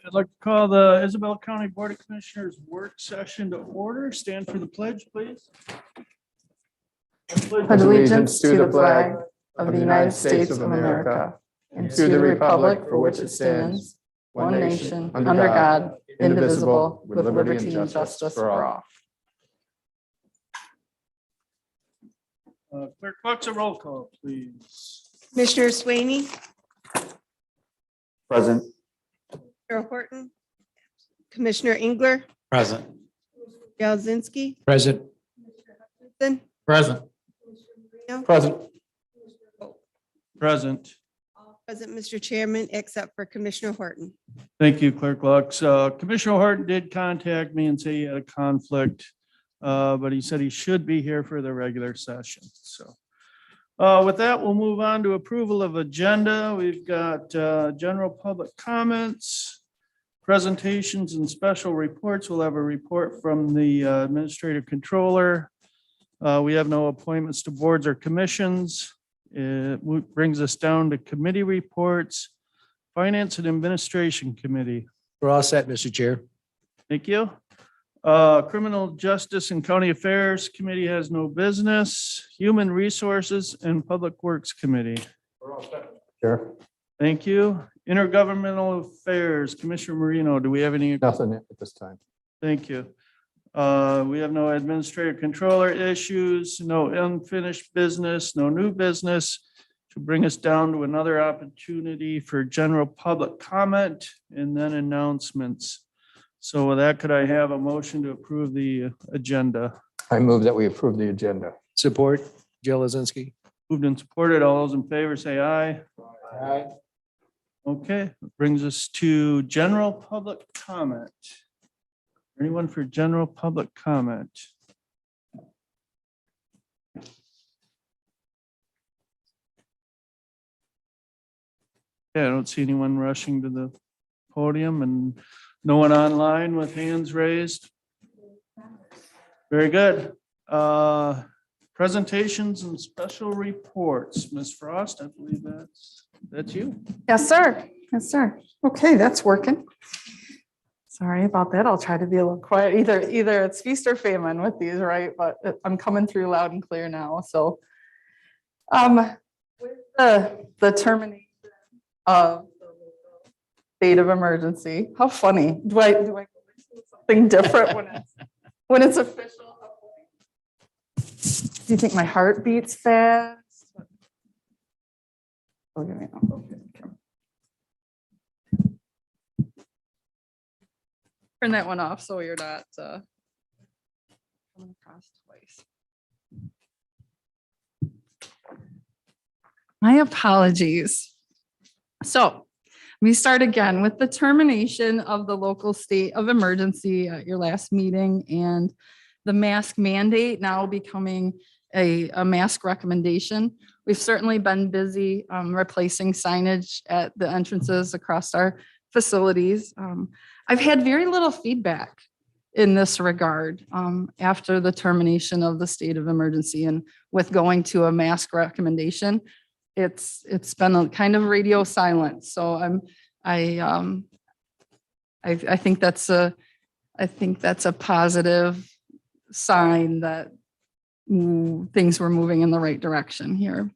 I'd like to call the Isabella County Board of Commissioners work session to order. Stand for the pledge, please. Pledge allegiance to the flag of the United States of America and to the republic for which it stands, one nation, under God, indivisible, with liberty and justice for all. Clerk, what's a roll call, please? Commissioner Swaney, Present. Commissioner Horton, Commissioner Engler, Present. Galzinski, Present. Hudson, Present. Marino, Present. Present. present, Mr. Chairman, except for Commissioner Horton. Thank you, Clerk Lux. Commissioner Horton did contact me and say he had a conflict, but he said he should be here for the regular session. So with that, we'll move on to approval of agenda. We've got general public comments, presentations and special reports. We'll have a report from the administrative controller. We have no appointments to boards or commissions. It brings us down to committee reports, Finance and Administration Committee. We're all set, Mr. Chair. Thank you. Criminal Justice and County Affairs Committee has no business. Human Resources and Public Works Committee. Sure. Thank you. Intergovernmental Affairs, Commissioner Marino, do we have any? Nothing at this time. Thank you. We have no administrative controller issues, no unfinished business, no new business. To bring us down to another opportunity for general public comment and then announcements. So with that, could I have a motion to approve the agenda? I move that we approve the agenda. Support, Joe Lazinski. Moved and supported. All those in favor say aye. Aye. Okay, that brings us to general public comment. Anyone for general public comment? Yeah, I don't see anyone rushing to the podium and no one online with hands raised. Very good. Presentations and special reports. Ms. Frost, I believe that's you. Yes, sir. Yes, sir. Okay, that's working. Sorry about that. I'll try to be a little quiet. Either it's feast or famine with these, right? But I'm coming through loud and clear now. So with the termination of the state of emergency, how funny. Do I do something different when it's official? Do you think my heart beats fast? Oh, give me okay. Turn that one off so you're not coming across twice. My apologies. So let me start again with the termination of the local state of emergency at your last meeting and the mask mandate now becoming a mask recommendation. We've certainly been busy replacing signage at the entrances across our facilities. I've had very little feedback in this regard after the termination of the state of emergency and with going to a mask recommendation. It's been a kind of radio silence. So I think that's a positive sign that things were moving in the right direction here.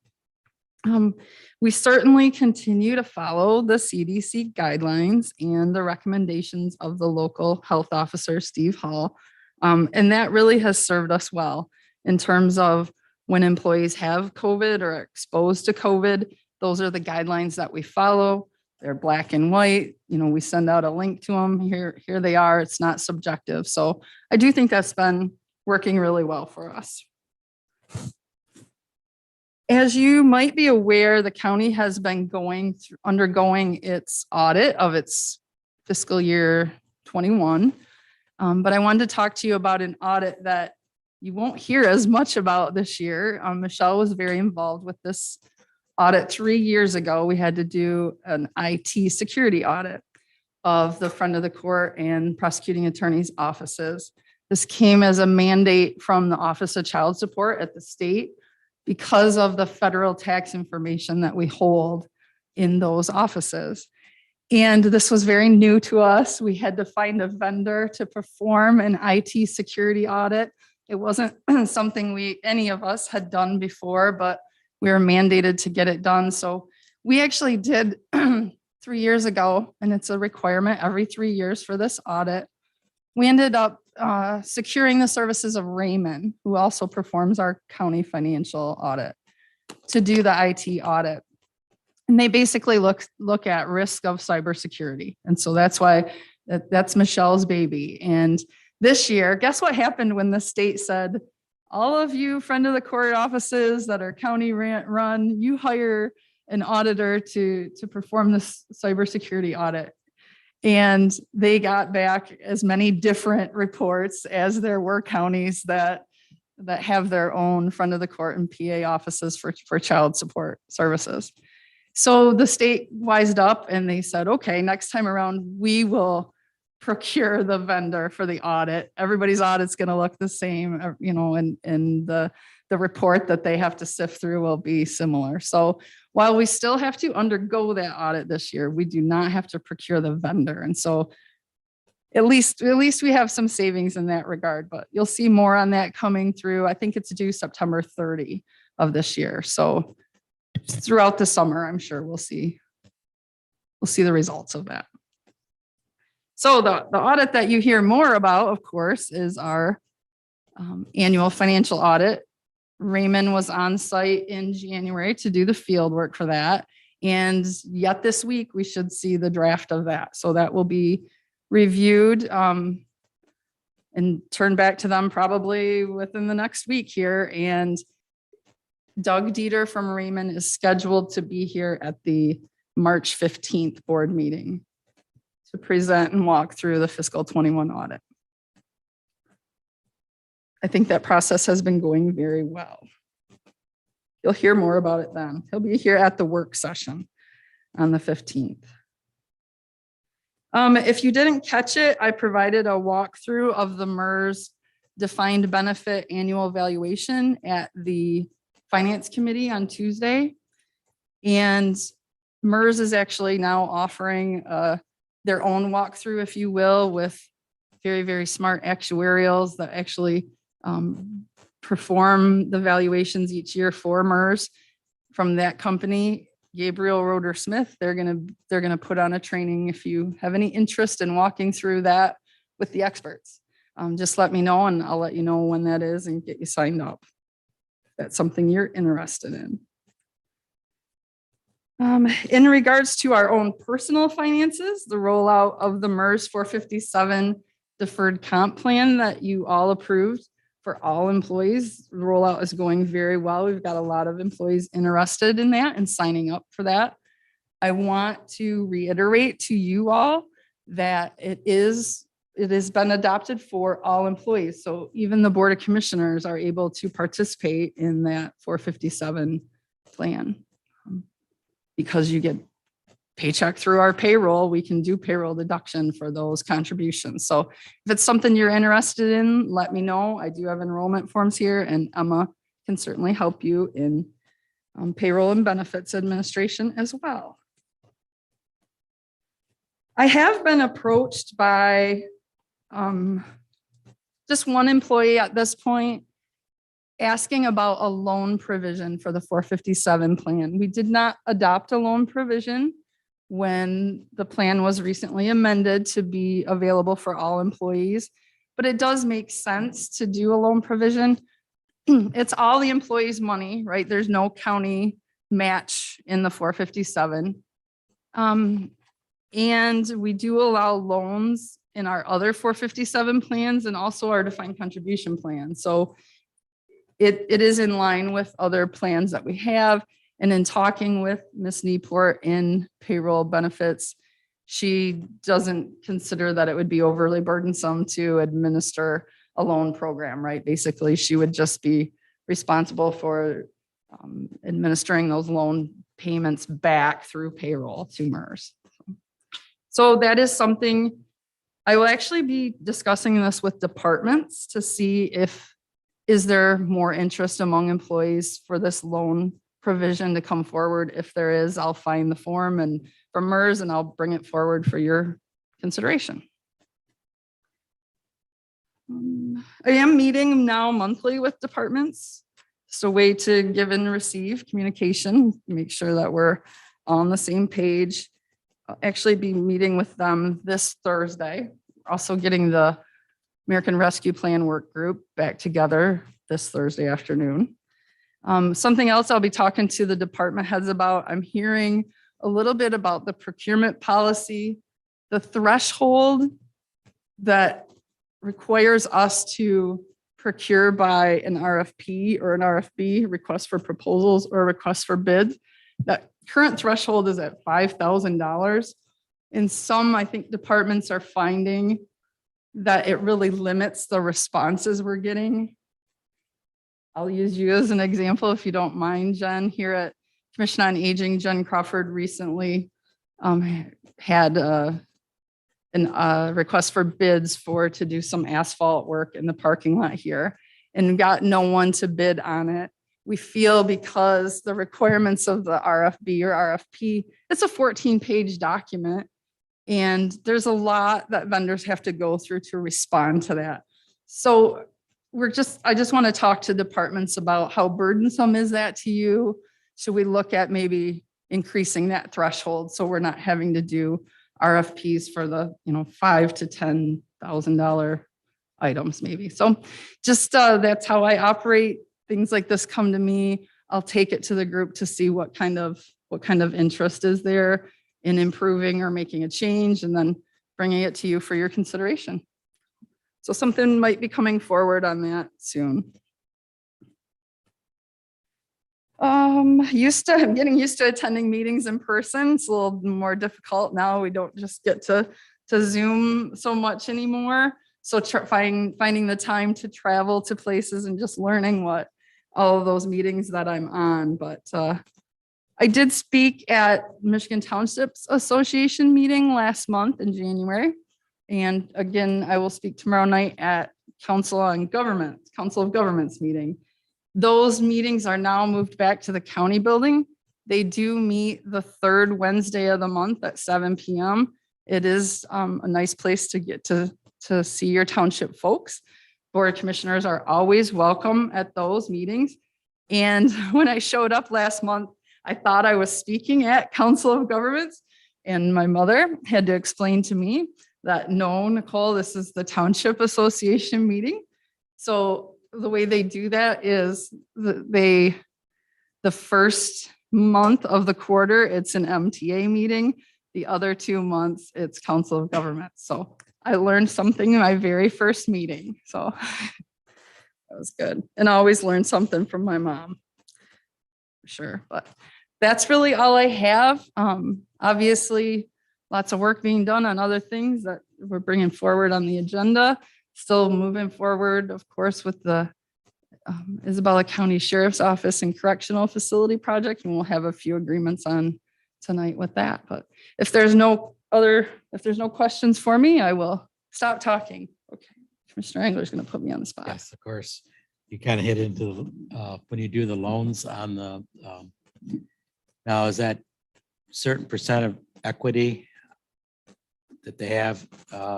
We certainly continue to follow the CDC guidelines and the recommendations of the local health officer, Steve Hall. And that really has served us well in terms of when employees have COVID or are exposed to COVID. Those are the guidelines that we follow. They're black and white. We send out a link to them. Here they are. It's not subjective. So I do think that's been working really well for us. As you might be aware, the county has been undergoing its audit of its fiscal year 21. But I wanted to talk to you about an audit that you won't hear as much about this year. Michelle was very involved with this audit 3 years ago. We had to do an IT security audit of the front of the court and prosecuting attorneys' offices. This came as a mandate from the Office of Child Support at the state because of the federal tax information that we hold in those offices. And this was very new to us. We had to find a vendor to perform an IT security audit. It wasn't something any of us had done before, but we were mandated to get it done. So we actually did 3 years ago, and it's a requirement every 3 years for this audit. We ended up securing the services of Raymond, who also performs our county financial audit, to do the IT audit. And they basically look at risk of cybersecurity. And so that's why that's Michelle's baby. And this year, guess what happened when the state said, all of you friend of the court offices that are county run, you hire an auditor to perform this cybersecurity audit. And they got back as many different reports as there were counties that have their own front of the court and PA offices for child support services. So the state wised up and they said, okay, next time around, we will procure the vendor for the audit. Everybody's audit's going to look the same, and the report that they have to sift through will be similar. So while we still have to undergo that audit this year, we do not have to procure the vendor. And so at least we have some savings in that regard, but you'll see more on that coming through. I think it's due September 30 of this year. So throughout the summer, I'm sure we'll see the results of that. So the audit that you hear more about, of course, is our annual financial audit. Raymond was on site in January to do the field work for that. And yet this week, we should see the draft of that. So that will be reviewed and turned back to them probably within the next week here. And Doug Dieter from Raymond is scheduled to be here at the March 15th board meeting to present and walk through the fiscal 21 audit. I think that process has been going very well. You'll hear more about it then. He'll be here at the work session on the 15th. If you didn't catch it, I provided a walkthrough of the MERS defined benefit annual evaluation at the Finance Committee on Tuesday. And MERS is actually now offering their own walkthrough, if you will, with very, very smart actuarials that actually perform the valuations each year for MERS from that company, Gabriel Roeder Smith. They're gonna put on a training if you have any interest in walking through that with the experts. Just let me know and I'll let you know when that is and get you signed up. If that's something you're interested in. In regards to our own personal finances, the rollout of the MERS 457 deferred comp plan that you all approved for all employees, the rollout is going very well. We've got a lot of employees interested in that and signing up for that. I want to reiterate to you all that it has been adopted for all employees. So even the Board of Commissioners are able to participate in that 457 plan. Because you get paycheck through our payroll, we can do payroll deduction for those contributions. So if it's something you're interested in, let me know. I do have enrollment forms here and Emma can certainly help you in payroll and benefits administration as well. I have been approached by just one employee at this point asking about a loan provision for the 457 plan. We did not adopt a loan provision when the plan was recently amended to be available for all employees, but it does make sense to do a loan provision. It's all the employees' money, right? There's no county match in the 457. And we do allow loans in our other 457 plans and also our defined contribution plan. So it is in line with other plans that we have. And in talking with Ms. Nieport in payroll benefits, she doesn't consider that it would be overly burdensome to administer a loan program, right? Basically, she would just be responsible for administering those loan payments back through payroll to MERS. So that is something I will actually be discussing this with departments to see if is there more interest among employees for this loan provision to come forward. If there is, I'll find the form and from MERS and I'll bring it forward for your consideration. I am meeting now monthly with departments. It's a way to give and receive communication, make sure that we're on the same page. I'll actually be meeting with them this Thursday. Also getting the American Rescue Plan Work Group back together this Thursday afternoon. Something else I'll be talking to the department heads about. I'm hearing a little bit about the procurement policy, the threshold that requires us to procure by an RFP or an RFB, request for proposals or request for bids. That current threshold is at $5,000. In some, I think departments are finding that it really limits the responses we're getting. I'll use you as an example, if you don't mind, Jen. Here at Commission on Aging, Jen Crawford recently had a request for bids to do some asphalt work in the parking lot here and got no one to bid on it. We feel because the requirements of the RFB or RFP, it's a 14-page document. And there's a lot that vendors have to go through to respond to that. So I just want to talk to departments about how burdensome is that to you? Should we look at maybe increasing that threshold so we're not having to do RFPs for the $5,000 to $10,000 items maybe. So just that's how I operate. Things like this come to me. I'll take it to the group to see what kind of interest is there in improving or making a change, and then bringing it to you for your consideration. So something might be coming forward on that soon. I'm getting used to attending meetings in person. It's a little more difficult now. We don't just get to Zoom so much anymore. So finding the time to travel to places and just learning what all of those meetings that I'm on. But I did speak at Michigan Townships Association meeting last month in January. And again, I will speak tomorrow night at Council of Governments meeting. Those meetings are now moved back to the county building. They do meet the third Wednesday of the month at 7 p.m. It is a nice place to get to see your township folks. Board of Commissioners are always welcome at those meetings. And when I showed up last month, I thought I was speaking at Council of Governments, and my mother had to explain to me that no, Nicole, this is the Township Association meeting. So the way they do that is the first month of the quarter, it's an MTA meeting. The other 2 months, it's Council of Governments. So I learned something in my very first meeting. So that was good. And I always learn something from my mom, for sure. But that's really all I have. Obviously, lots of work being done on other things that we're bringing forward on the agenda. Still moving forward, of course, with the Isabella County Sheriff's Office and Correctional Facility Project, and we'll have a few agreements on tonight with that. But if there's no questions for me, I will stop talking. Okay, Commissioner Engler is going to put me on the spot. Yes, of course. You kind of hit into when you do the loans on the now, is that certain percent of equity that they have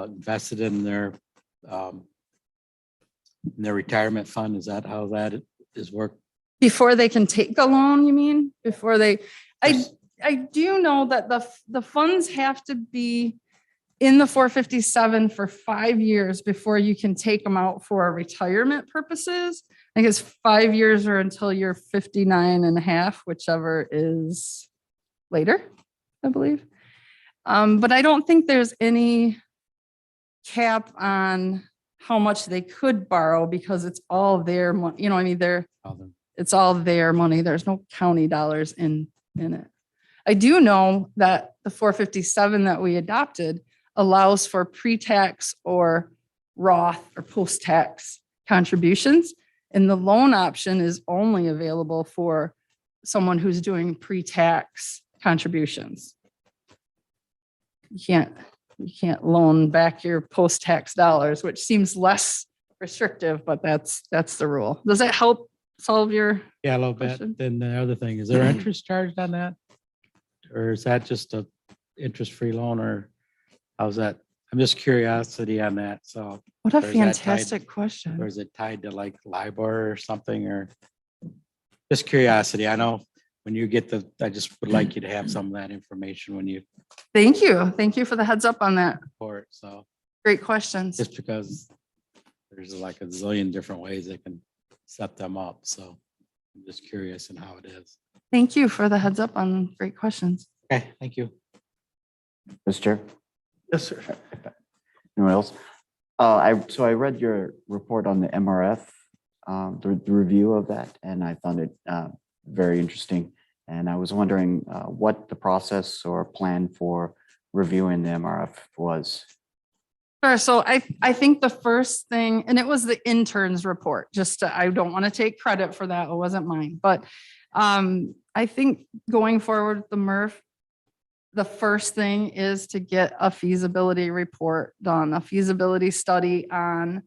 invested in their retirement fund? Is that how that is worked? Before they can take the loan, you mean? Before they, I do know that the funds have to be in the 457 for 5 years before you can take them out for retirement purposes. I think it's 5 years or until you're 59 and a half, whichever is later, I believe. But I don't think there's any cap on how much they could borrow because it's all their money, you know, I mean, it's all their money. There's no county dollars in it. I do know that the 457 that we adopted allows for pre-tax or Roth or post-tax contributions. And the loan option is only available for someone who's doing pre-tax contributions. You can't loan back your post-tax dollars, which seems less restrictive, but that's the rule. Does that help solve your? Yeah, a little Question? bit. Then the other thing, is there interest charged on that? Or is that just a interest-free loan, or how's that? I'm just curiosity on that. So, What a Or is that tied- fantastic or question. is it tied to like LIBOR or something, or just curiosity? I know when you get I just would like you to have some of that information when you Thank you. Thank you for the heads up on that. report. So Great questions. just because there's like a zillion different ways they can set them up. So I'm just curious in how it is. Thank you for the heads up on great questions. Okay, thank you. Mr. Chair, Yes, sir. anyone else? So I read your report on the MRF, the review of that, and I found it very interesting. And I was wondering what the process or plan for reviewing the MRF was. Sure. So I think the first thing, and it was the intern's report, I don't want to take credit for that. It wasn't mine, but I think going forward with the MRF, the first thing is to get a feasibility report done, a feasibility study on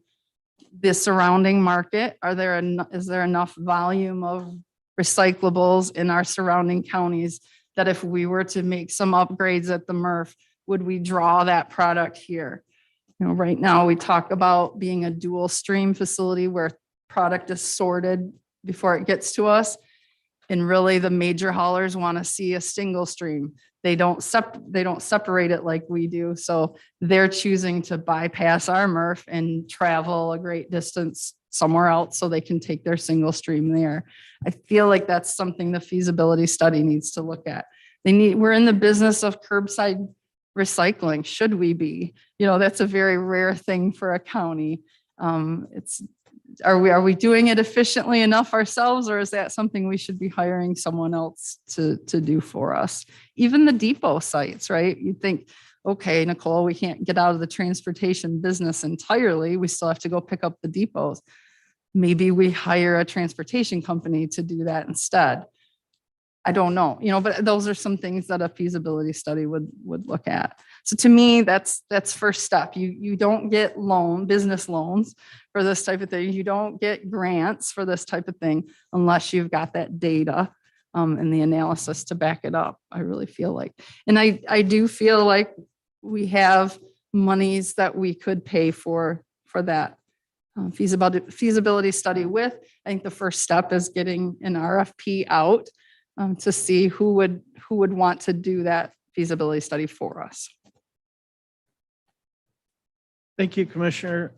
the surrounding market. Is there enough volume of recyclables in our surrounding counties that if we were to make some upgrades at the MRF, would we draw that product here? You know, right now we talk about being a dual stream facility where product is sorted before it gets to us. And really the major haulers want to see a single stream. They don't separate it like we do. So they're choosing to bypass our MRF and travel a great distance somewhere else so they can take their single stream there. I feel like that's something the feasibility study needs to look at. We're in the business of curbside recycling. Should we be? You know, that's a very rare thing for a county. Are we doing it efficiently enough ourselves, or is that something we should be hiring someone else to do for us? Even the depot sites, right? You'd think, okay, Nicole, we can't get out of the transportation business entirely. We still have to go pick up the depots. Maybe we hire a transportation company to do that instead. I don't know, you know, but those are some things that a feasibility study would look at. So to me, that's first step. You don't get business loans for this type of thing. You don't get grants for this type of thing unless you've got that data and the analysis to back it up. I really feel like, and I do feel like we have monies that we could pay for that feasibility study with. I think the first step is getting an RFP out to see who would want to do that feasibility study for us. Thank you, Commissioner.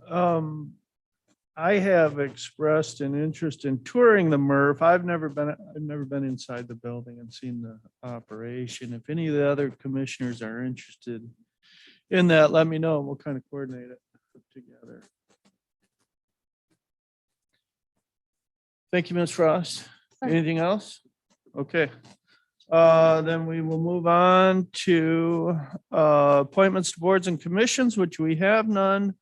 I have expressed an interest in touring the MRF. I've never been inside the building and seen the operation. If any of the other commissioners are interested in that, let me know. We'll kind of coordinate it together. Thank you, Ms. Frost. Anything else? Okay. Then we will move on to appointments to boards and commissions, which we have none.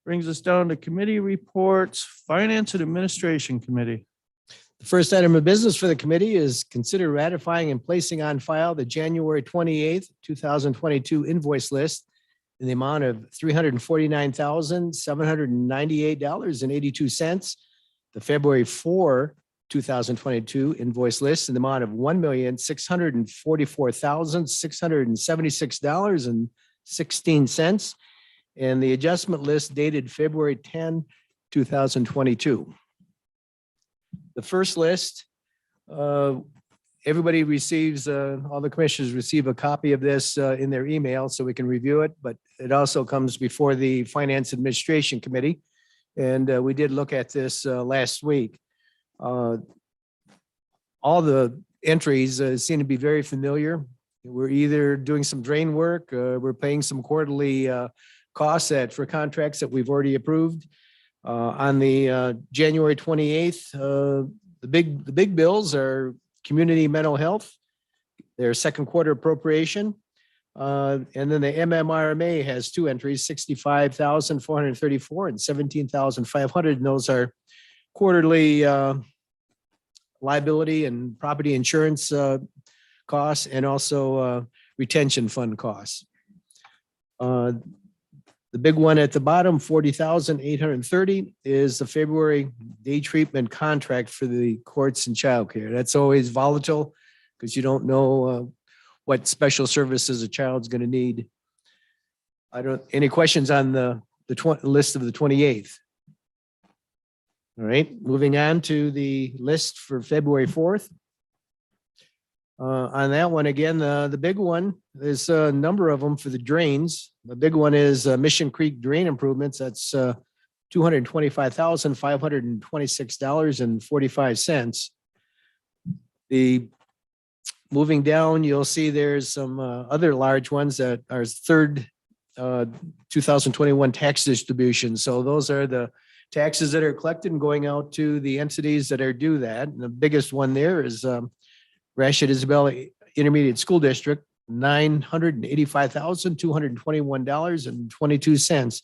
Brings us down to committee reports, Finance and Administration Committee. The first item of business for the committee is consider ratifying and placing on file the January 28th, 2022 invoice list in the amount of $349,798.82. The February 4, 2022 invoice list in the amount of $1,644,676.16, and the adjustment list dated February 10, 2022. The first list, everybody receives, all the commissioners receive a copy of this in their email so we can review it, but it also comes before the Finance Administration Committee. And we did look at this last week. All the entries seem to be very familiar, We're either doing some drain work, we're paying some quarterly costs for contracts that we've already approved. On the January 28th, the big bills are community mental health, their second quarter appropriation. And then the MMRMA has two entries, 65,434 and 17,500. And those are quarterly liability and property insurance costs, and also retention fund costs. The big one at the bottom, 40,830, is the February day treatment contract for the courts and childcare. That's always volatile because you don't know what special services a child's going to need. Any questions on the list of the 28th? All right, moving on to the list for February 4th. On that one, again, the big one, there's a number of them for the drains. The big one is Mission Creek drain improvements. That's $225,526.45. The moving down, you'll see there's some other large ones that are third 2021 tax distribution. So those are the taxes that are collected and going out to the entities that are due that. And the biggest one there is Gratiot Isabella Intermediate School District, $985,221.22.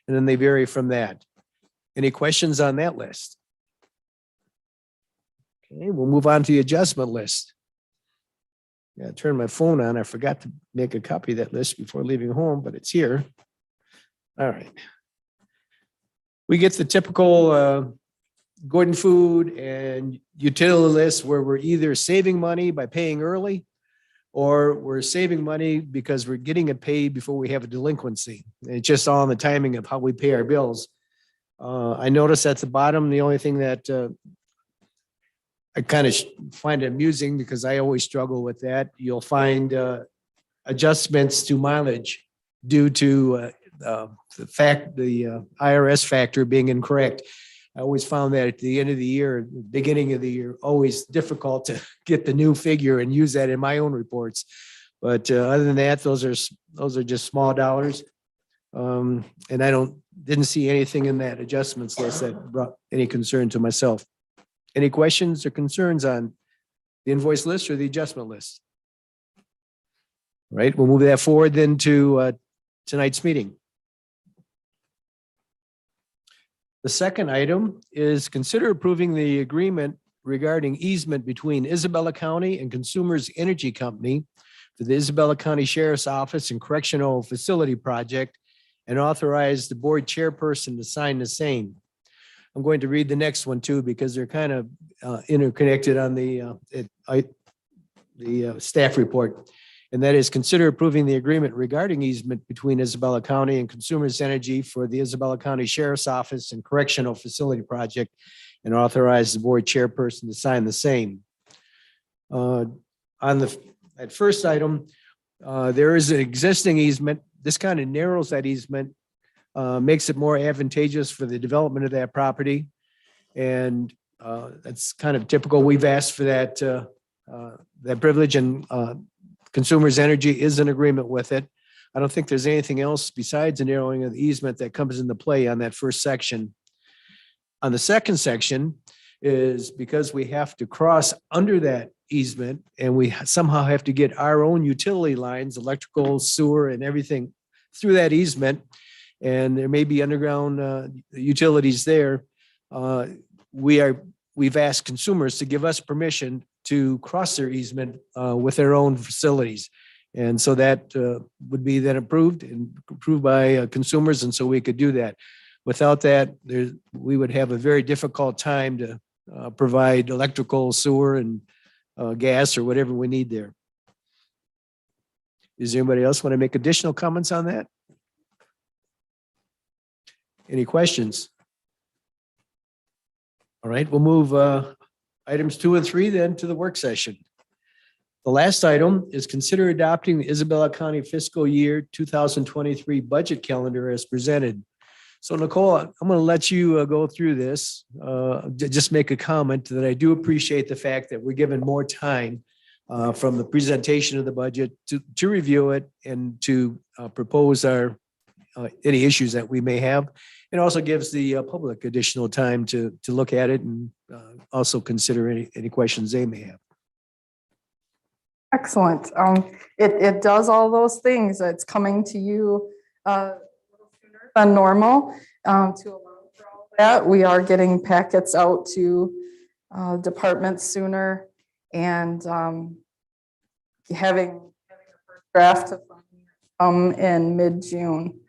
And then they vary from that. Any questions on that list? Okay, we'll move on to the adjustment list. Yeah, I turned my phone on. I forgot to make a copy of that list before leaving home, but it's here. All right. We get the typical Gordon Food and utility list where we're either saving money by paying early, or we're saving money because we're getting it paid before we have a delinquency. And it's just all in the timing of how we pay our bills. I noticed at the bottom, the only thing that I kind of find amusing, because I always struggle with that, you'll find adjustments to mileage due to the IRS factor being incorrect. I always found that at the end of the year, beginning of the year, always difficult to get the new figure and use that in my own reports. But other than that, those are just small dollars. And I didn't see anything in that adjustments list that brought any concern to myself. Any questions or concerns on the invoice list or the adjustment list? All right, we'll move that forward then to tonight's meeting. The second item is consider approving the agreement regarding easement between Isabella County and Consumers Energy Company for the Isabella County Sheriff's Office and Correctional Facility Project, and authorize the board chairperson to sign the same. I'm going to read the next one too, because they're kind of interconnected on the staff report. And that is consider approving the agreement regarding easement between Isabella County and Consumers Energy for the Isabella County Sheriff's Office and Correctional Facility Project, and authorize the board chairperson to sign the same. On that first item, there is an existing easement. This kind of narrows that easement, makes it more advantageous for the development of that property. And that's kind of typical. We've asked for that privilege, and Consumers Energy is in agreement with it. I don't think there's anything else besides the narrowing of the easement that comes into play on that first section. On the second section is because we have to cross under that easement, and we somehow have to get our own utility lines, electrical, sewer, and everything through that easement. And there may be underground utilities there. We've asked Consumers to give us permission to cross their easement with their own facilities. And so that would be then approved by Consumers. And so we could do that. Without that, we would have a very difficult time to provide electrical, sewer, and gas, or whatever we need there. Does anybody else want to make additional comments on that? Any questions? All right, we'll move items 2 and 3 then to the work session. The last item is consider adopting the Isabella County fiscal year 2023 budget calendar as presented. So Nicole, I'm going to let you go through this. Just make a comment that I do appreciate the fact that we're given more time from the presentation of the budget to review it and to propose our any issues that we may have. It also gives the public additional time to look at it and also consider any questions they may have. Excellent. It does all those things. It's coming to you a little sooner than normal. To allow for all that, we are getting packets out to departments sooner and having the first draft of come in mid-June.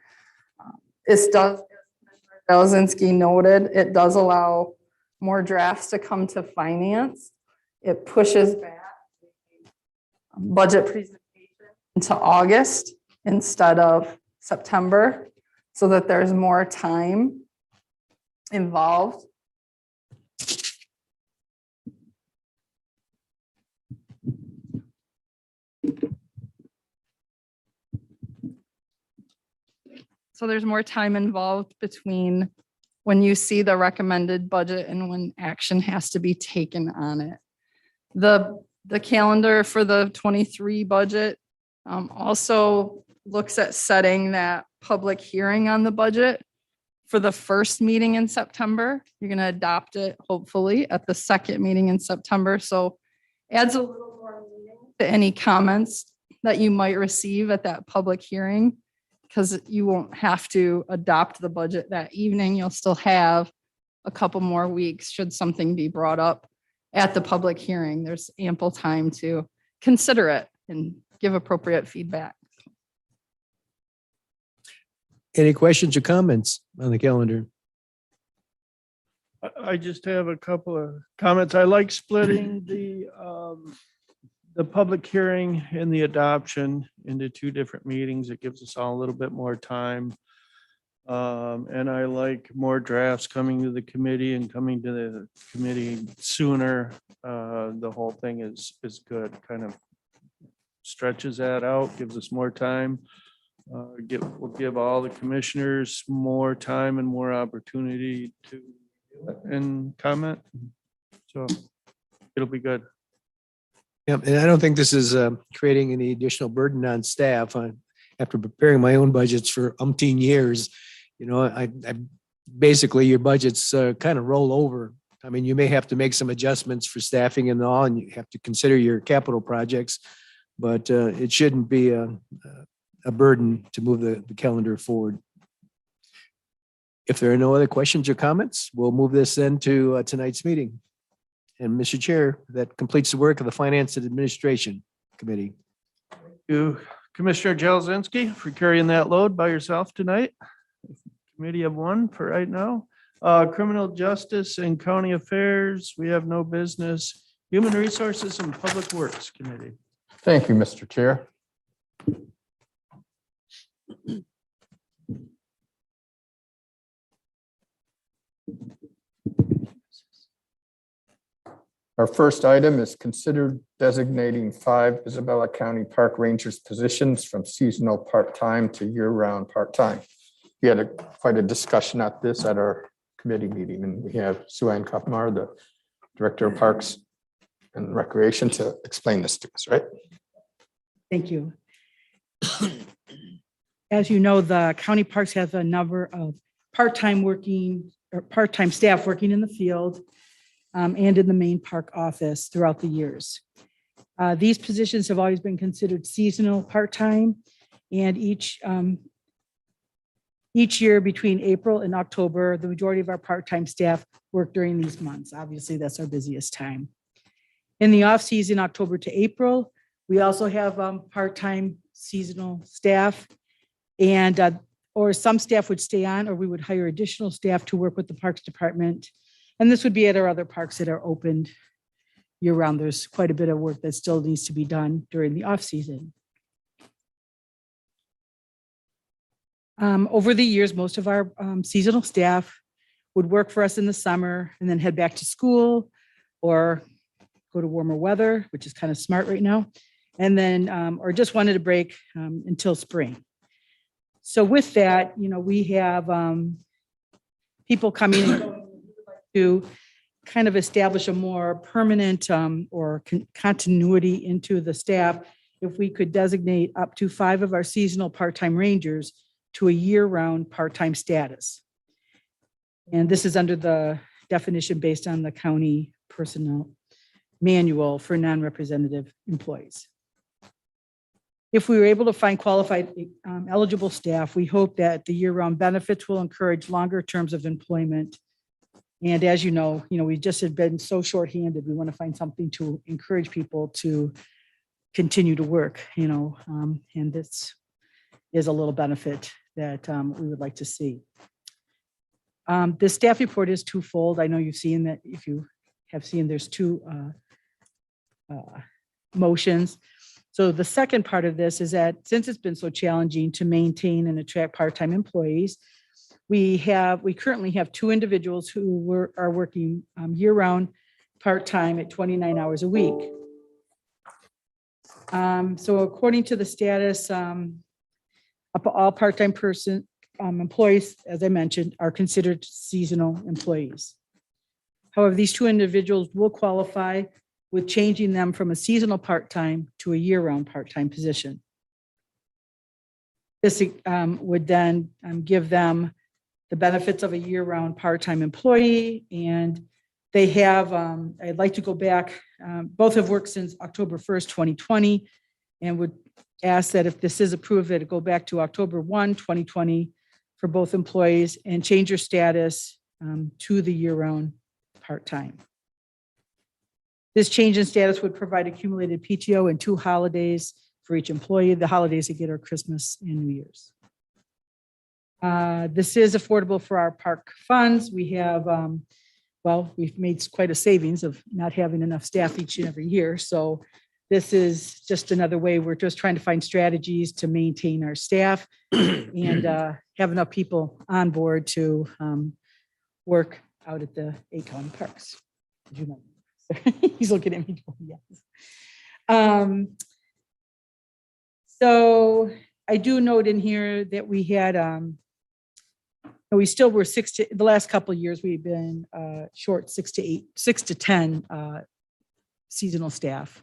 This does, as Commissioner Jazinski noted, it does allow more drafts to come to finance. It pushes back budget presentation into August instead of September, so that there's more time involved. So there's more time involved between when you see the recommended budget and when action has to be taken on it. The calendar for the 23 budget also looks at setting that public hearing on the budget for the first meeting in September. You're going to adopt it hopefully at the second meeting in September. So adds a little more meaning to any comments that you might receive at that public hearing, because you won't have to adopt the budget that evening. You'll still have a couple more weeks should something be brought up at the public hearing. There's ample time to consider it and give appropriate feedback. Any questions or comments on the calendar? I just have a couple of comments. I like splitting the public hearing and the adoption into two different meetings. It gives us all a little bit more time. And I like more drafts coming to the committee and coming to the committee sooner. The whole thing is good, kind of stretches that out, gives us more time. We'll give all the commissioners more time and more opportunity to and comment. So it'll be good. Yeah, and I don't think this is creating any additional burden on staff. After preparing my own budgets for umpteen years, you know, I basically your budgets kind of roll over. I mean, you may have to make some adjustments for staffing and all, and you have to consider your capital projects, but it shouldn't be a burden to move the calendar forward. If there are no other questions or comments, we'll move this then to tonight's meeting. And Mr. Chair, that completes the work of the Finance and Administration Committee. Thank you, Commissioner Jazinski, for carrying that load by yourself tonight. Committee of one for right now. Criminal Justice and County Affairs, we have no business. Human Resources and Public Works Committee. Thank you, Mr. Chair. Our first item is considered designating 5 Isabella County Park Rangers positions from seasonal part-time to year-round part-time. We had quite a discussion at this at our committee meeting, and we have Sue Ann Kaufmar, the Director of Parks and Recreation, to explain this to us, right? Thank you. As you know, the county parks have a number of part-time staff working in the field and in the main park office throughout the years. These positions have always been considered seasonal part-time, and each year between April and October, the majority of our part-time staff work during these months. Obviously, that's our busiest time. In the off-season, October to April, we also have part-time seasonal staff, and or some staff would stay on, or we would hire additional staff to work with the Parks Department. And this would be at our other parks that are opened year-round. There's quite a bit of work that still needs to be done during the off-season. Over the years, most of our seasonal staff would work for us in the summer and then head back to school or go to warmer weather, which is kind of smart right now. And then, or just wanted a break until spring. So with that, you know, we have people coming and going to kind of establish a more permanent or continuity into the staff, if we could designate up to 5 of our seasonal part-time rangers to a year-round part-time status. And this is under the definition based on the county personnel manual for non-representative employees. If we were able to find qualified eligible staff, we hope that the year-round benefits will encourage longer terms of employment. And as you know, we just have been so shorthanded. We want to find something to encourage people to continue to work, and this is a little benefit that we would like to see. This staff report is twofold. I know you've seen that. If you have seen, there's 2 motions. So the second part of this is that since it's been so challenging to maintain and attract part-time employees, we currently have 2 individuals who are working year-round part-time at 29 hours a week. So according to the status, all part-time employees, as I mentioned, are considered seasonal employees. However, these 2 individuals will qualify with changing them from a seasonal part-time to a year-round part-time position. This would then give them the benefits of a year-round part-time employee, and they have, I'd like to go back, both have worked since October 1st, 2020, and would ask that if this is approved, that it go back to October 1, 2020 for both employees and change your status to the year-round part-time. This change in status would provide accumulated PTO and 2 holidays for each employee. The holidays they get are Christmas and New Year's. This is affordable for our park funds. We have, we've made quite a savings of not having enough staff each and every year. So this is just another way. We're just trying to find strategies to maintain our staff and have enough people on board to work out at the 8 county parks. Did you know? He's looking at me. Yes. So I do note in here that we had, we still were the last couple of years, we've been short 6 to 10 seasonal staff.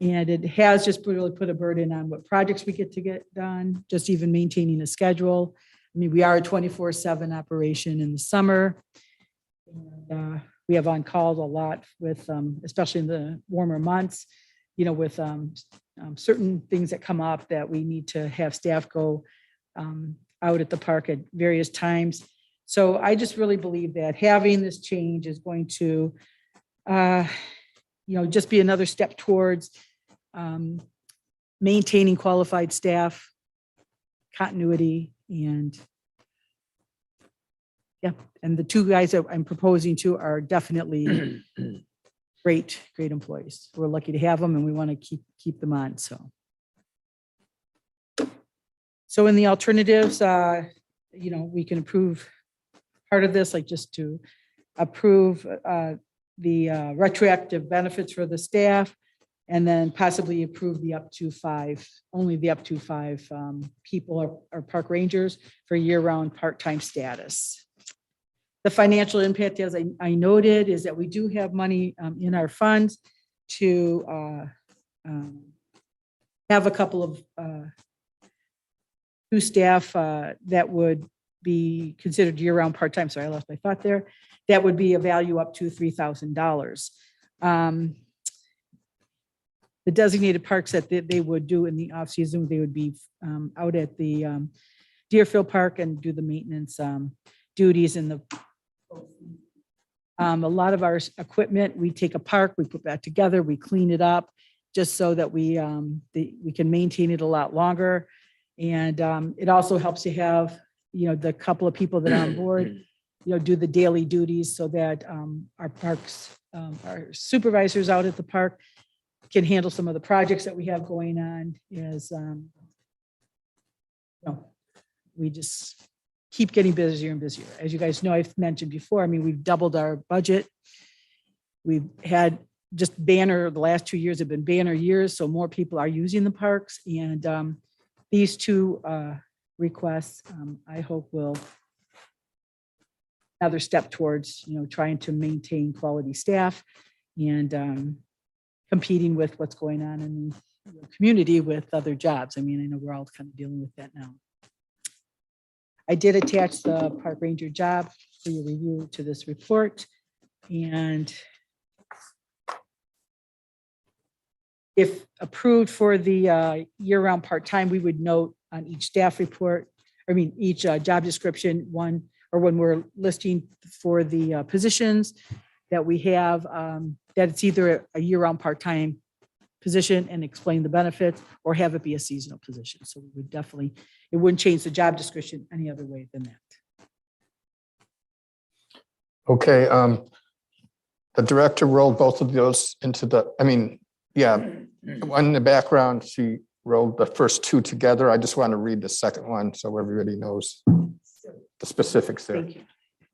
And it has just really put a burden on what projects we get to get done, just even maintaining a schedule. I mean, we are a 24/7 operation in the summer. And, we have on calls a lot with, especially in the warmer months, with certain things that come up that we need to have staff go out at the park at various times. So I just really believe that having this change is going to, just be another step towards maintaining qualified staff, continuity, and and the 2 guys that I'm proposing to are definitely great employees. We're lucky to have them, and we want to keep them on. So in the alternatives, we can approve part of this, like just to approve the retroactive benefits for the staff, and then possibly approve the up to 5, only the up to 5 people are park rangers for year-round part-time status. The financial impact, as I noted, is that we do have money in our funds to have a couple of 2 staff that would be considered year-round part-time. Sorry, I lost my thought there. That would be a value up to $3,000. The designated parks that they would do in the off-season, they would be out at the Deerfield Park and do the maintenance duties in the. A lot of our equipment, we take a park, we put that together, we clean it up, just so that we can maintain it a lot longer. And it also helps to have, the couple of people that are on board, do the daily duties, so that our parks, our supervisors out at the park can handle some of the projects that we have going on. As we just keep getting busier and busier. As you guys know, I've mentioned before, we've doubled our budget. We've had just the last 2 years have been banner years, so more people are using the parks. And these 2 requests, I hope will another step towards, trying to maintain quality staff and competing with what's going on in the community with other jobs. I mean, I know we're all kind of dealing with that now. I did attach the park ranger job for your review to this report. And if approved for the year-round part-time, we would note on each staff report, each job description, when we're listing for the positions that we have, that it's either a year-round part-time position and explain the benefits, or have it be a seasonal position. So we would definitely, it wouldn't change the job description any other way than that. Okay, the director rolled both of those into in the background, she rolled the first two together. I just want to read the second one so everybody knows the specifics there. Thank you.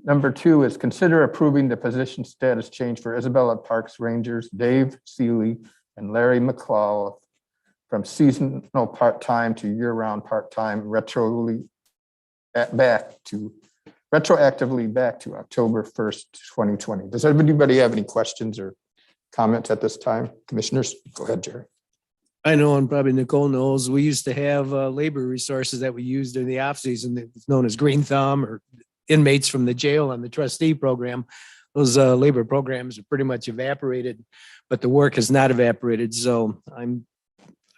Number 2 is consider approving the position status change for Isabella Parks Rangers, Dave Seeley and Larry McCall from seasonal part-time to year-round part-time retroactively back to October 1st, 2020. Does anybody have any questions or comments at this time? Commissioners, go ahead, Jerry. I know, and probably Nicole knows, we used to have labor resources that we used in the off season. It's known as Green Thumb, or inmates from the jail on the trustee program. Those labor programs have pretty much evaporated, but the work has not evaporated. So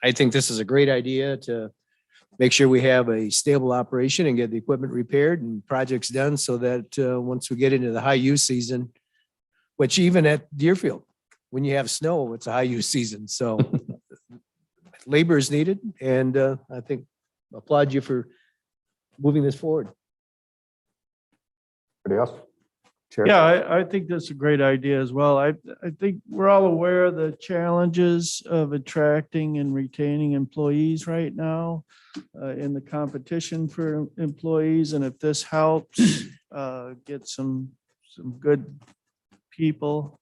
I think this is a great idea to make sure we have a stable operation and get the equipment repaired and projects done, so that once we get into the high use season, which even at Deerfield, when you have snow, it's a high use season. So labor is needed, and I think applaud you for moving this forward. Anybody else? Chair? Yeah, I think that's a great idea as well. I think we're all aware of the challenges of attracting and retaining employees right now in the competition for employees. And if this helps get some good people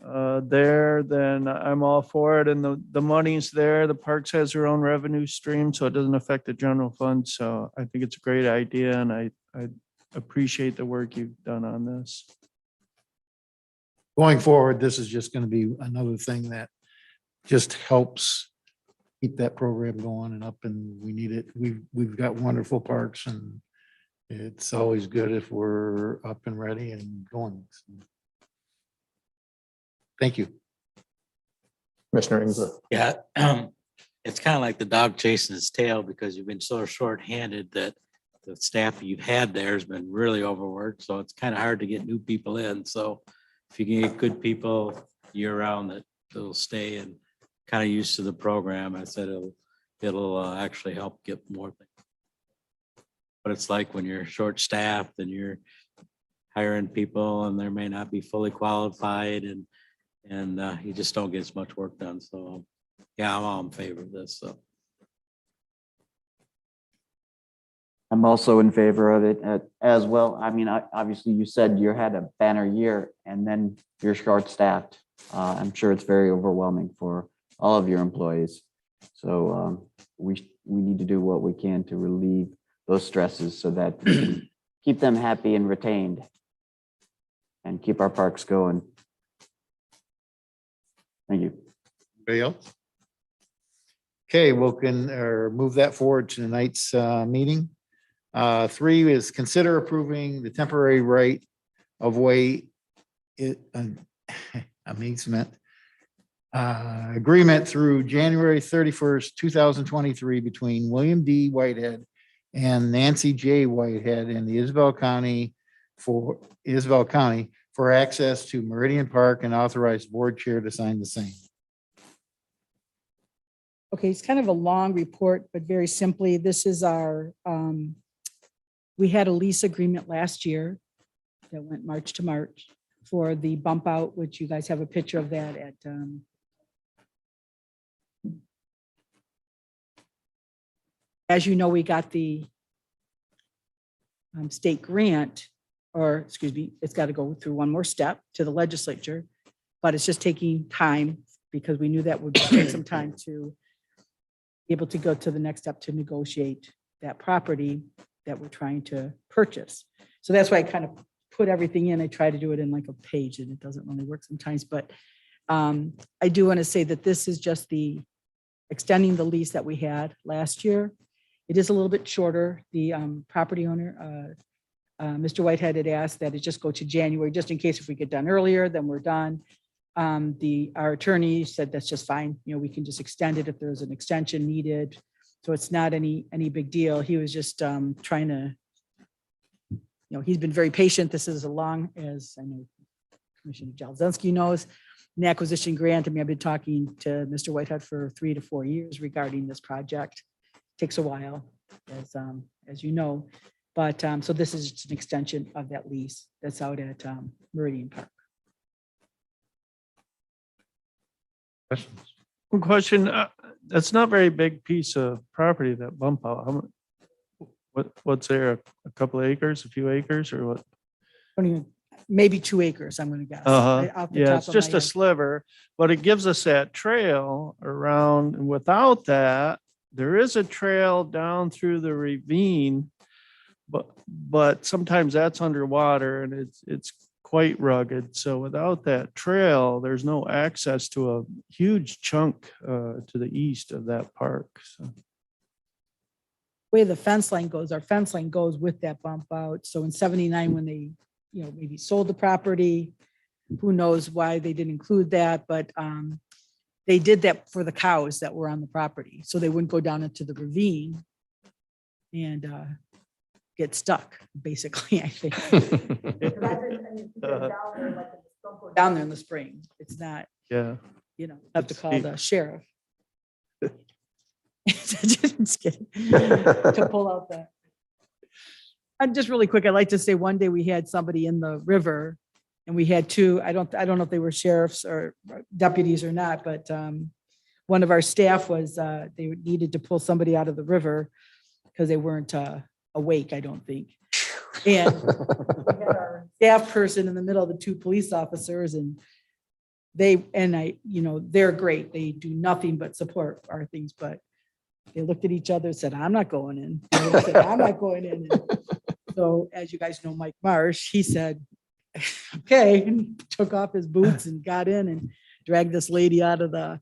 there, then I'm all for it. And the money's there. The parks has their own revenue stream, so it doesn't affect the general fund. So I think it's a great idea, and I appreciate the work you've done on this. Going forward, this is just going to be another thing that just helps keep that program going and up, and we need it. We've got wonderful parks, and it's always good if we're up and ready and going. Thank you. Commissioner Engler. Yeah, it's kind of like the dog chasing his tail, because you've been so short-handed that the staff you've had there has been really overworked. So it's kind of hard to get new people in. So if you can get good people year-round that'll stay and kind of used to the program, I said it'll actually help get more things. But it's like when you're short-staffed and you're hiring people and they may not be fully qualified, and you just don't get as much work done. So yeah, I'm all in favor of this. So I'm also in favor of it as well. I mean, obviously you said you had a banner year and then you're short-staffed. I'm sure it's very overwhelming for all of your employees. So we need to do what we can to relieve those stresses so that we can keep them happy and retained and keep our parks going. Thank you. Anybody else? Okay, we'll move that forward to tonight's meeting. 3 is consider approving the temporary right of way amazement agreement through January 31st, 2023 between William D. Whitehead and Nancy J. Whitehead in the Isabella County for access to Meridian Park, and authorized board chair to sign the same. Okay, it's kind of a long report, but very simply, this is our, we had a lease agreement last year that went March to March for the bump out, which you guys have a picture of that at, as you know, we got the state grant, or excuse me, it's got to go through one more step to the legislature, but it's just taking time because we knew that would take some time to be able to go to the next step to negotiate that property that we're trying to purchase. So that's why I kind of put everything in, I try to do it in like a page and it doesn't really work sometimes, but I do want to say that this is just the extending the lease that we had last year. It is a little bit shorter. The property owner, Mr. Whitehead had asked that it just go to January, just in case if we get done earlier, then we're done. Our attorney said that's just fine. You know, we can just extend it if there's an extension needed. So it's not any big deal. He was just trying to, you know, he's been very patient. This is as long as I know Commissioner Jalzensky knows. An acquisition grant. I mean, I've been talking to Mr. Whitehead for 3 to 4 years regarding this project. Takes a while, as you know. But so this is just an extension of that lease that's out at Meridian Park. Questions? One question, that's not very big piece of property, that bump out. How much, what's there, a couple of acres, a few acres, or what? Maybe 2 acres, I'm gonna guess. right off the Yeah, top it's of just my a head. sliver, but it gives us that trail around, and without that, there is a trail down through the ravine, but sometimes that's underwater and it's quite rugged. So without that trail, there's no access to a huge chunk to the east of that park. So Way the fence line goes, our fence line goes with that bump out. So in 79, when they, you know, maybe sold the property, who knows why they didn't include that, but they did that for the cows that were on the property. So they wouldn't go down into the ravine and get stuck, basically, I think. Down there in the spring. It's not, yeah, you know, have to It's call steep. the sheriff. Just kidding. To pull out the. And just really quick, I'd like to say one day we had somebody in the river and we had 2, I don't know if they were sheriffs or deputies or not, but one of our staff was, they needed to pull somebody out of the river because they weren't awake, I don't think. And we had our staff person in the middle of the 2 police officers and you know, they're great. They do nothing but support our things, but they looked at each other and said, I'm not going in. And they said, I'm not going in. And so as you guys know, Mike Marsh, he said, okay, and took off his boots and got in and dragged this lady out of the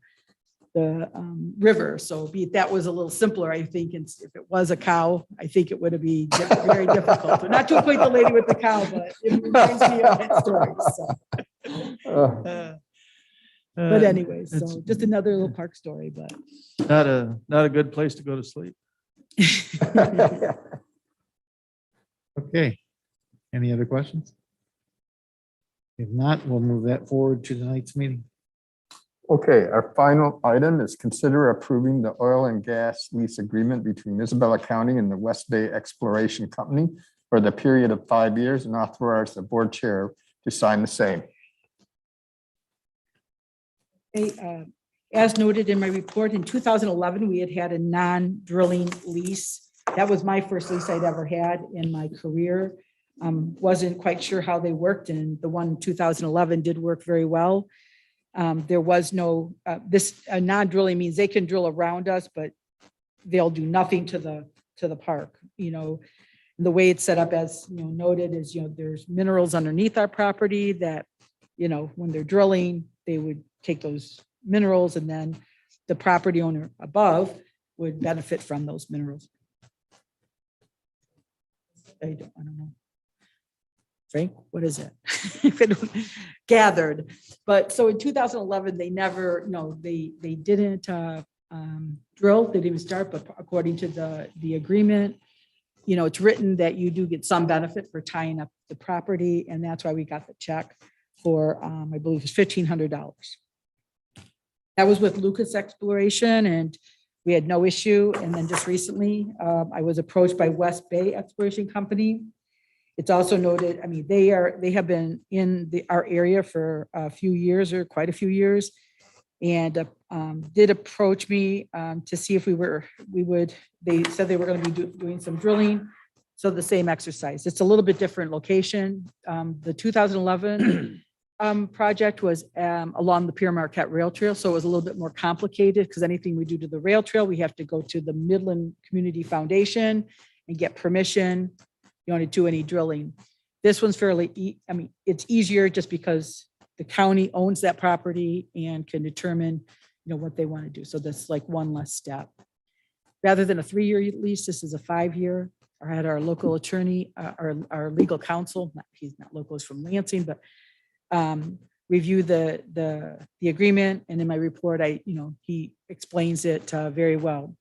river. So that was a little simpler, I think. And if it was a cow, I think it would have been very difficult. So not to equate the lady with the cow, but it reminds me of that story. So. But anyways, it's so just another little park story, but. not a good place to go to sleep. Okay. Any other questions? If not, we'll move that forward to tonight's meeting. Okay, our final item is consider approving the oil and gas lease agreement between Isabella County and the West Bay Exploration Company for the period of 5 years and authorize the board chair to sign the same. As noted in my report, in 2011, we had a non-drilling lease. That was my first lease I'd ever had in my career. Wasn't quite sure how they worked, and the one in 2011 did work very well. There was no, non-drilling means they can drill around us, but they'll do nothing to the park. You know, the way it's set up, as you know, noted, is, you know, there's minerals underneath our property that, you know, when they're drilling, they would take those minerals, and then the property owner above would benefit from those minerals. I don't know. Frank, what is it? Gathered. But so in 2011, they never, no, they didn't drill, they didn't even start, but according to the agreement, you know, it's written that you do get some benefit for tying up the property, and that's why we got the check for, I believe it's $1,500. That was with Lucas Exploration, and we had no issue. And then just recently, I was approached by West Bay Exploration Company. It's also noted, I mean, they have been in our area for a few years, or quite a few years, and did approach me to see if we would, they said they were going to be doing some drilling. So the same exercise. It's a little bit different location. The 2011 project was along the Pierre Marquette Rail Trail, so it was a little bit more complicated because anything we do to the rail trail, we have to go to the Midland Community Foundation and get permission. You want to do any drilling. This one's fairly, I mean, it's easier just because the county owns that property and can determine, what they want to do. So that's like one less step. Rather than a 3-year lease, this is a 5-year. I had our local attorney, our legal counsel, he's not local, he's from Lansing, but review the agreement. And in my report, he explains it very well.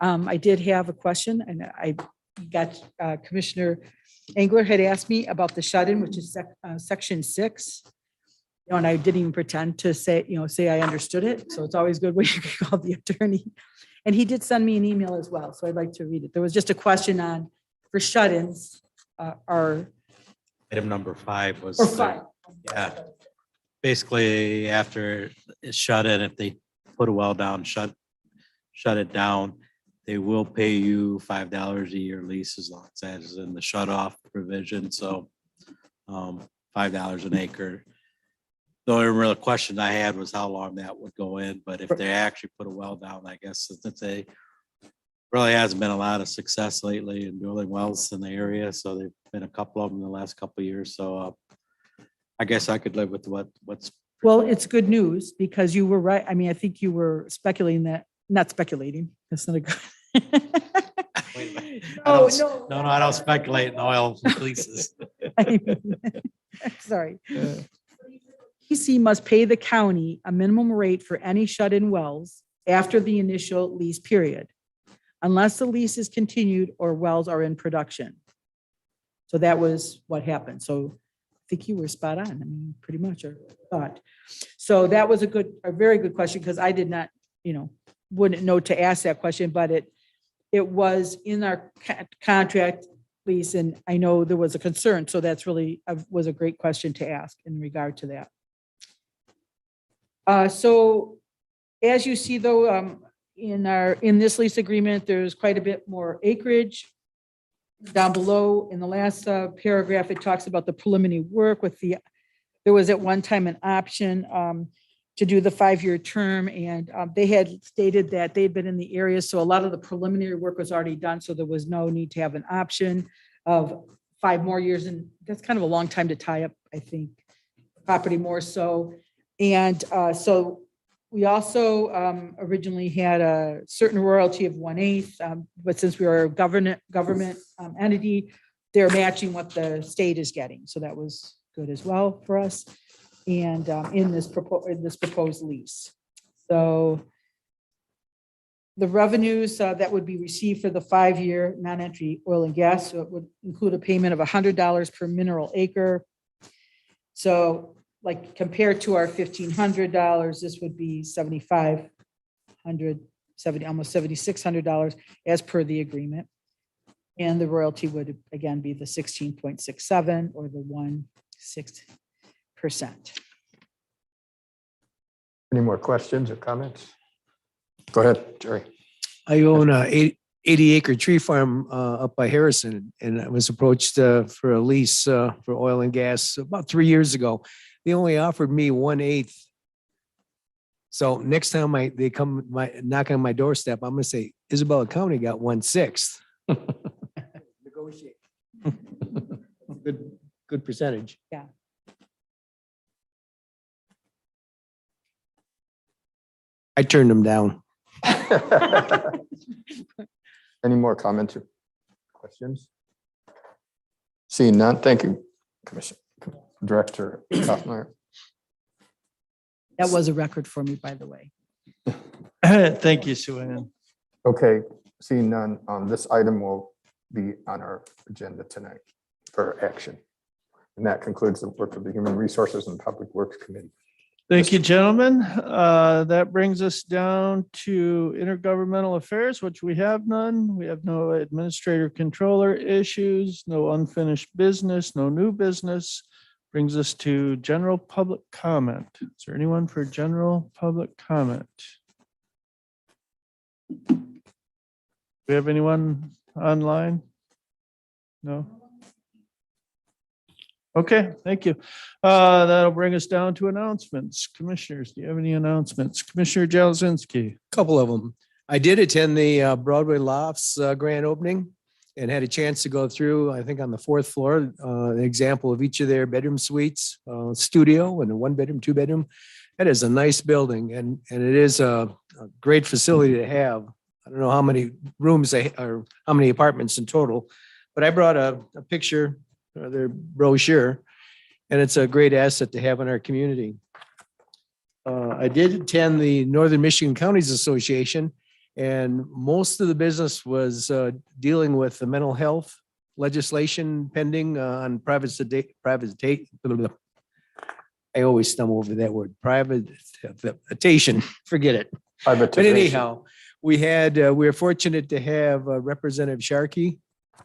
I did have a question, and I got Commissioner Engler had asked me about the shut-in, which is section 6. And I didn't even pretend to say I understood it. So it's always good when you call the attorney. And he did send me an email as well. So I'd like to read it. There was just a question on for shut-ins Item number 5 was. or 5. Yeah. Basically, after it's shut in, if they put a well down, shut it down, they will pay you $5 a year lease as long as that is in the shut off provision. So $5 an acre. The only real question I had was how long that would go in, but if they actually put a well down, I guess since they really hasn't been a lot of success lately in building wells in the area. So there've been a couple of them in the last couple of years. So I guess I could live with what's. Well, it's good news because you were right. I mean, I think you were speculating that, not speculating. That's not a good. No, I don't speculate in oil leases. Sorry. BC must pay the county a minimum rate for any shut-in wells after the initial lease period, unless the lease is continued or wells are in production. So that was what happened. So I think you were spot on. I mean, pretty much I thought. So that was a very good question because I did not, wouldn't know to ask that question, but it was in our contract lease, and I know there was a concern. So that's really was a great question to ask in regard to that. So as you see though, in this lease agreement, there's quite a bit more acreage. Down below in the last paragraph, it talks about the preliminary work there was at one time an option to do the 5-year term, and they had stated that they'd been in the area. So a lot of the preliminary work was already done. So there was no need to have an option of 5 more years. And that's kind of a long time to tie up, I think, property more so. And so we also originally had a certain royalty of 1/8, but since we are a government entity, they're matching what the state is getting. So that was good as well for us. And in this proposed lease. So the revenues that would be received for the 5-year non-entry oil and gas, so it would include a payment of $100 per mineral acre. So like compared to our $1,500, this would be $7,500, almost $7,600 as per the agreement. And the royalty would again be the 16.67 or the 1/6%. Any more questions or comments? Go ahead, Jerry. I own a 80-acre tree farm up by Harrison, and I was approached for a lease for oil and gas about 3 years ago. They only offered me 1/8. So next time they come knock on my doorstep, I'm going to say Isabella County got 1/6. Negotiate. Good percentage. Yeah. I turned them down. Any more comments or questions? Seeing none, thank you, Commissioner. Director Kaufmeyer. That was a record for me, by the way. Thank you, Sue Ann. Okay, seeing none, this item will be on our agenda tonight for action. And that concludes the work of the Human Resources and Public Works Committee. Thank you, gentlemen. That brings us down to intergovernmental affairs, which we have none. We have no administrator controller issues, no unfinished business, no new business. Brings us to general public comment. Is there anyone for general public comment? Do we have anyone online? No? Okay, thank you. That'll bring us down to announcements. Commissioners, do you have any announcements? Commissioner Jelezinski. Couple of them. I did attend the Broadway Lofts grand opening. and had a chance to go through, I think on the fourth floor, an example of each of their bedroom suites, studio and a 1 bedroom, 2 bedroom. That is a nice building and it is a great facility to have. I don't know how many rooms they or how many apartments in total, but I brought a picture, their brochure, and it's a great asset to have in our community. I did attend the Northern Michigan Counties Association, and most of the business was dealing with the mental health legislation pending on I always stumble over that word, privatization, forget it. But Privatization. anyhow, we were fortunate to have Representative Sharkey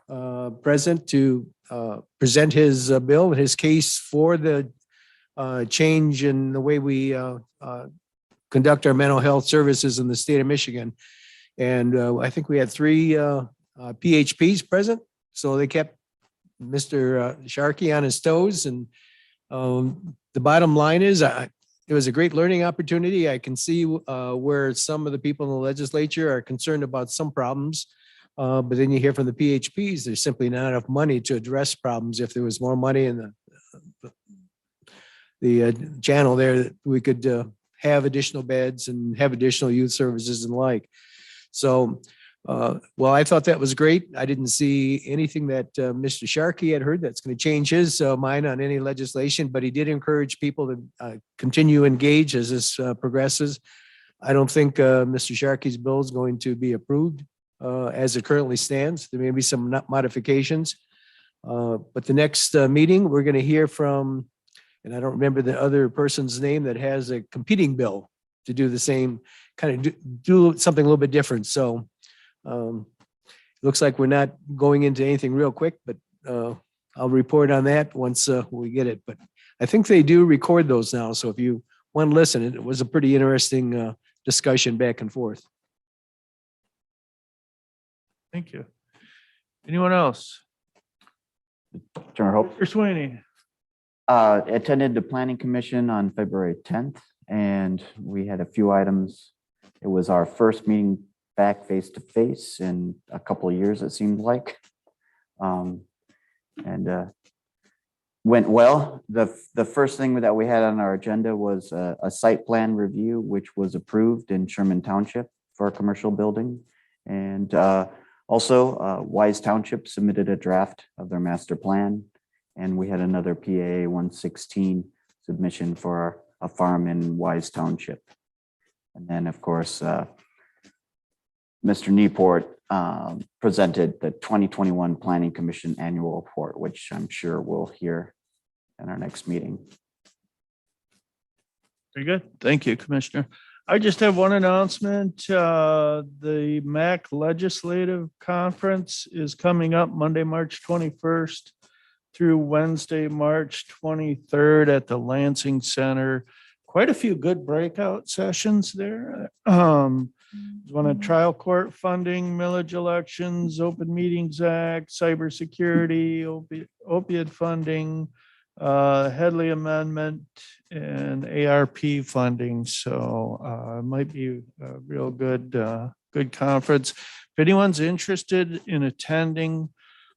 present to present his bill and his case for the change in the way we conduct our mental health services in the state of Michigan. And I think we had 3 PHPs present, so they kept Mr. Sharkey on his toes. And the bottom line is, it was a great learning opportunity. I can see where some of the people in the legislature are concerned about some problems. But then you hear from the PHPs, there's simply not enough money to address problems. If there was more money in the channel there, that we could have additional beds and have additional youth services and like. So, well, I thought that was great. I didn't see anything that Mr. Sharkey had heard that's going to change his mind on any legislation, but he did encourage people to continue to engage as this progresses. I don't think Mr. Sharkey's bill is going to be approved as it currently stands. There may be some modifications. But the next meeting, we're going to hear from, and I don't remember the other person's name that has a competing bill to do the same, kind of do something a little bit different. So looks like we're not going into anything real quick, but I'll report on that once we get it. But I think they do record those now. So if you want to listen, it was a pretty interesting discussion back and forth. Thank you. Anyone else? Turner Hope. Mr. Sweeney. Attended the Planning Commission on February 10th, and we had a few items. It was our first meeting back face to face in a couple of years, it seemed like. And went well. The first thing that we had on our agenda was a site plan review, which was approved in Sherman Township for a commercial building. And also Wise Township submitted a draft of their master plan. And we had another PA 116 submission for a farm in Wise Township. And then, of course, Mr. Newport presented the 2021 Planning Commission Annual Report, which I'm sure we'll hear in our next meeting. Very good. Thank you, Commissioner. I just have one announcement. The MAC Legislative Conference is coming up Monday, March 21st through Wednesday, March 23rd at the Lansing Center. Quite a few good breakout sessions there. There's one on trial court funding, millage elections, Open Meetings Act, cybersecurity, opiate funding, Headley Amendment, and ARP funding. So it might be a real good conference. If anyone's interested in attending,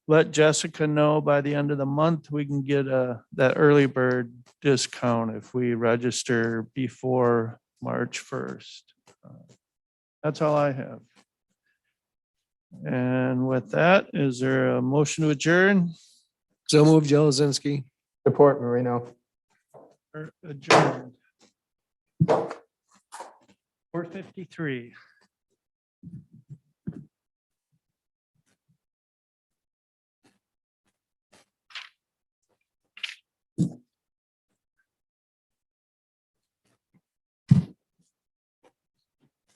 let Jessica know by the end of the month. We can get that early bird discount if we register before March 1st. That's all I have. And with that, is there a motion to adjourn? So move, Joe Lozinski. Support Marino. Or adjourned. 4:53.